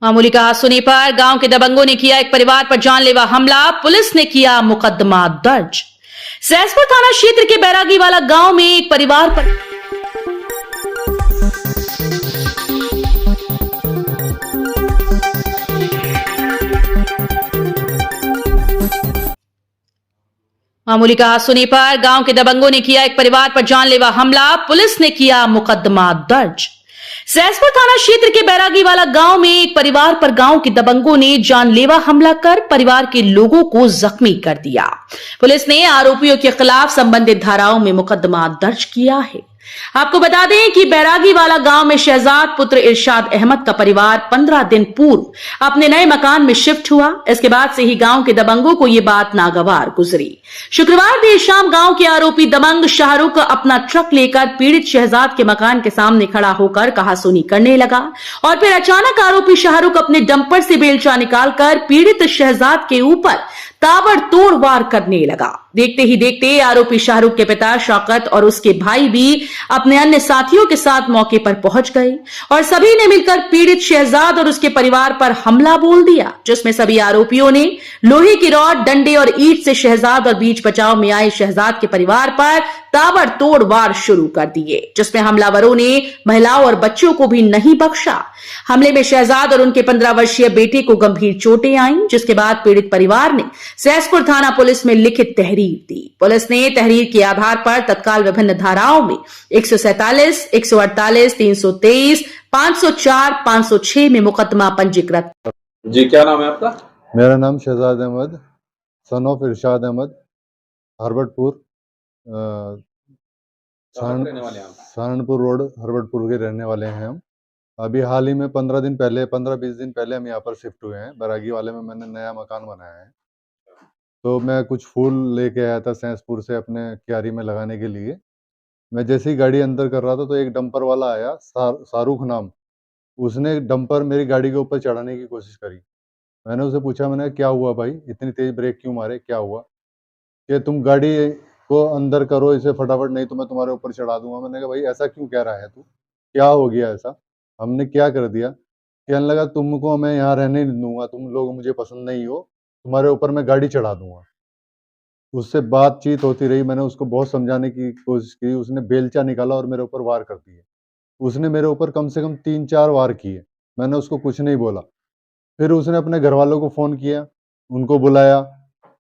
मामूली कहा सुनी पर गांव के दबंगों ने किया एक परिवार पर जानलेवा हमला। पुलिस ने किया मुकदमा दर्ज। सहसपुर थाना क्षेत्र के बैरागी वाला गांव में एक परिवार पर मामूली कहा सुनी पर गांव के दबंगों ने किया एक परिवार पर जानलेवा हमला। पुलिस ने किया मुकदमा दर्ज। सहसपुर थाना क्षेत्र के बैरागी वाला गांव में एक परिवार पर गांव के दबंगों ने जानलेवा हमला कर परिवार के लोगों को जख्मी कर दिया। पुलिस ने आरोपियों के खिलाफ संबंधित धाराओं में मुकदमा दर्ज किया है। आपको बता दें कि बैरागी वाला गांव में शहजाद पुत्र इरशाद अहमद का परिवार 15 दिन पूर्व अपने नए मकान में शिफ्ट हुआ। इसके बाद से ही गांव के दबंगों को यह बात नागवार गुजरी। शुक्रवार देर शाम गांव के आरोपी दबंग शाहरुख अपना ट्रक लेकर पीड़ित शहजाद के मकान के सामने खड़ा होकर कहासुनी करने लगा और फिर अचानक आरोपी शाहरुख अपने डंपर से बेलचा निकालकर पीड़ित शहजाद के ऊपर ताबड़तोड़ वार करने लगा। देखते ही देखते आरोपी शाहरुख के पिता शौकत और उसके भाई भी अपने अन्य साथियों के साथ मौके पर पहुंच गए और सभी ने मिलकर पीड़ित शहजाद और उसके परिवार पर हमला बोल दिया, जिसमें सभी आरोपियों ने लोहे की रॉड, डंडे और ईंट से शहजाद और बीच बचाव में आए शहजाद के परिवार पर ताबड़तोड़ वार शुरू कर दिए, जिसमें हमलावरों ने महिलाओं और बच्चों को भी नहीं बख्शा। हमले में शहजाद और उनके 15 वर्षीय बेटे को गंभीर चोटें आईं, जिसके बाद पीड़ित परिवार ने सहसपुर थाना पुलिस में लिखित तहरीर दी। पुलिस ने तहरीर के आधार पर तत्काल विभिन्न धाराओं में 147, 148, 323, 504, 506 में मुकदमा पंजीकृत। जी, क्या नाम है आपका? मेरा नाम Shahzad Ahmed, son of Irshad Ahmed, Herbertpur, Saharanpur road, Herbertpur के रहने वाले हैं हम। अभी हाल ही में 15-20 दिन पहले हम यहाँ पर शिफ्ट हुए हैं। बैरागी वाले में मैंने नया मकान बनाया है, तो मैं कुछ फूल लेके आया था सहसपुर से अपने क्यारी में लगाने के लिए। मैं जैसे ही गाड़ी अंदर कर रहा था तो एक डंपर वाला आया, शाहरुख नाम। उसने डंपर मेरी गाड़ी के ऊपर चढ़ाने की कोशिश करी। मैंने उसे पूछा, मैंने क्या हुआ भाई, इतनी तेज ब्रेक क्यों मारे, क्या हुआ? कि तुम गाड़ी को अंदर करो इसे फटाफट, नहीं तो मैं तुम्हारे ऊपर चढ़ा दूंगा। मैंने कहा भाई ऐसा क्यों कह रहा है तू, क्या हो गया ऐसा, हमने क्या कर दिया? कहने लगा तुमको मैं यहाँ रहने नहीं दूंगा, तुम लोग मुझे पसंद नहीं हो, तुम्हारे ऊपर मैं गाड़ी चढ़ा दूंगा। उससे बातचीत होती रही, मैंने उसको बहुत समझाने की कोशिश की। उसने बेलचा निकाला और मेरे ऊपर वार कर दिए। उसने मेरे ऊपर कम से कम 3-4 वार किए। मैंने उसको कुछ नहीं बोला। फिर उसने अपने घर वालों को फ़ोन किया, उनको बुलाया।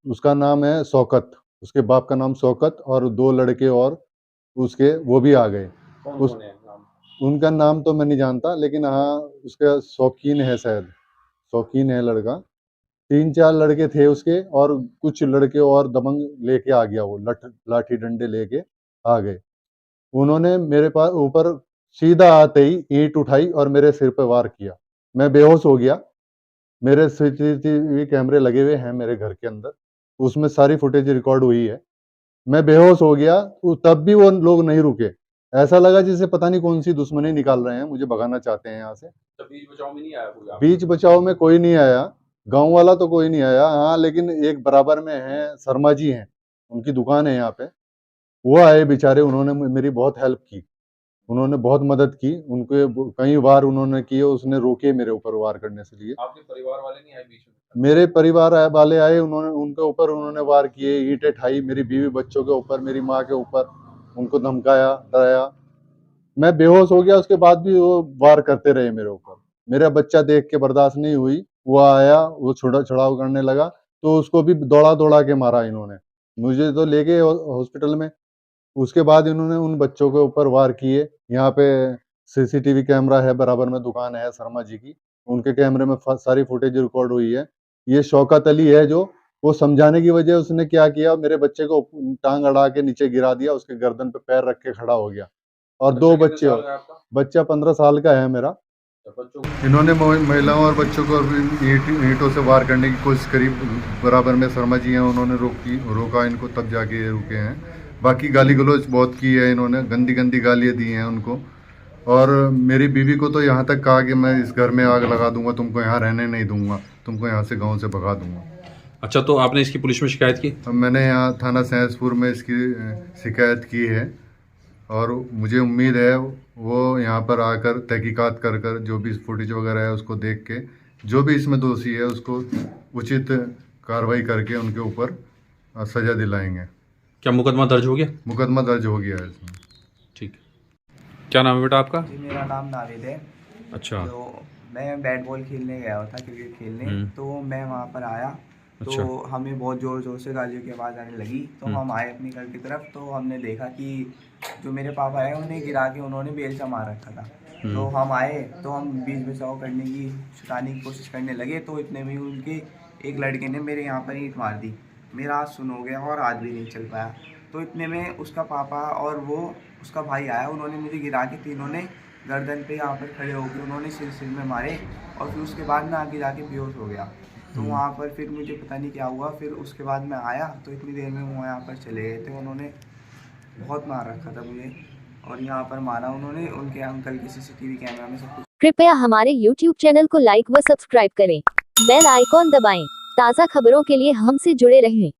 उसका नाम है शौकत, उसके बाप का नाम शौकत, और 2 लड़के और उसके, वो भी आ गए। उनका नाम तो मैं नहीं जानता, लेकिन हाँ उसका शौकीन है, शायद शौकीन है लड़का। 3-4 लड़के थे उसके, और कुछ लड़के और दबंग लेके आ गया। वो लाठी डंडे लेके आ गए। उन्होंने मेरे पास ऊपर सीधा आते ही ईंट उठाई और मेरे सिर पे वार किया। मैं बेहोश हो गया। मेरे सीसीटीवी कैमरे लगे हुए हैं मेरे घर के अंदर, उसमें सारी फुटेज रिकॉर्ड हुई है। मैं बेहोश हो गया, तब भी वो लोग नहीं रुके। ऐसा लगा जैसे पता नहीं कौन सी दुश्मनी निकाल रहे हैं, मुझे भगाना चाहते हैं यहाँ से। तो बीच बचाव में नहीं आया कोई? बीच बचाव में कोई नहीं आया, गांव वाला तो कोई नहीं आया। हाँ, लेकिन एक बराबर में है, शर्मा जी हैं, उनकी दुकान है यहाँ पे, वो आए बेचारे। उन्होंने मेरी बहुत हेल्प की, उन्होंने बहुत मदद की। उनके कई वार उन्होंने किए, उसने रोके मेरे ऊपर वार करने से लिए। आपके परिवार वाले नहीं आए बीच में? मेरे परिवार वाले आए, उन्होंने उनके ऊपर उन्होंने वार किए, ईंटें ठाई मेरी बीवी बच्चों के ऊपर, मेरी माँ के ऊपर, उनको धमकाया, डराया। मैं बेहोश हो गया, उसके बाद भी वो वार करते रहे मेरे ऊपर। मेरा बच्चा देख के बर्दाश्त नहीं हुई, वो आया, वो छुड़ाव करने लगा, तो उसको भी दौड़ा के मारा इन्होंने। मुझे तो ले गए हॉस्पिटल में। उसके बाद इन्होंने उन बच्चों के ऊपर वार किए। यहाँ पे सीसीटीवी कैमरा है, बराबर में दुकान है शर्मा जी की, उनके कैमरे में सारी फुटेज रिकॉर्ड हुई है। ये शौकत अली है, जो वो समझाने की वजह उसने क्या किया, मेरे बच्चे को टांग अड़ा के नीचे गिरा दिया, उसके गर्दन पे पैर रख के खड़ा हो गया। और 2 बच्चे, बच्चा 15 साल का है मेरा। इन्होंने महिलाओं और बच्चों को ईंटों से वार करने की कोशिश करी। बराबर में शर्मा जी हैं, उन्होंने रोका इनको, तब जाके ये रुके हैं। बाकी गाली गलौज बहुत की है इन्होंने, गंदी गालियाँ दी हैं उनको। और मेरी बीवी को तो यहाँ तक कहा कि मैं इस घर में आग लगा दूंगा, तुमको यहाँ रहने नहीं दूंगा, तुमको यहाँ से गांव से भगा दूंगा। अच्छा, तो आपने इसकी पुलिस में शिकायत की? मैंने यहाँ थाना सहसपुर में इसकी शिकायत की है, और मुझे उम्मीद है वो यहाँ पर आकर तहकीकात कर जो भी फुटेज वगैरह है उसको देख के जो भी इसमें दोषी है उसको उचित कार्रवाई करके उनके ऊपर सजा दिलाएंगे। क्या मुकदमा दर्ज हो गया? मुकदमा दर्ज हो गया है इसमें। ठीक है। क्या नाम है बेटा आपका? जी मेरा नाम नाविद है। अच्छा। तो मैं बैट बॉल खेलने गया था, क्रिकेट खेलने। तो मैं वहाँ पर आया तो अच्छा। हमें बहुत ज़ोर ज़ोर से गालियों की आवाज़ आने लगी। तो हम आए अपने घर की तरफ, तो हमने देखा कि जो मेरे पापा है उन्हें गिरा के उन्होंने बेलचा मार रखा था। तो हम आए तो हम बीच बचाव करने की छुटाने की कोशिश करने लगे। तो इतने में उनके एक लड़के ने मेरे यहाँ पर ईंट मार दी। मेरा हाथ सुन हो गया और हाथ भी नहीं चल पाया। तो इतने में उसका पापा और वो उसका भाई आया, उन्होंने मुझे गिरा के तीनों ने गर्दन पे यहाँ पर खड़े होकर उन्होंने सिर में मारे। और फिर उसके बाद मैं आगे जाके बेहोश हो गया। तो वहाँ पर फिर मुझे पता नहीं क्या हुआ। फिर उसके बाद मैं आया तो इतनी देर में वो यहाँ पर चले गए थे। उन्होंने बहुत मार रखा था मुझे और यहाँ पर मारा उन्होंने। उनके अंकल की सीसीटीवी कैमरा में सब कुछ। कृपया हमारे YouTube चैनल को लाइक व सब्सक्राइब करें। बेल आइकॉन दबाएं। ताज़ा खबरों के लिए हमसे जुड़े रहें।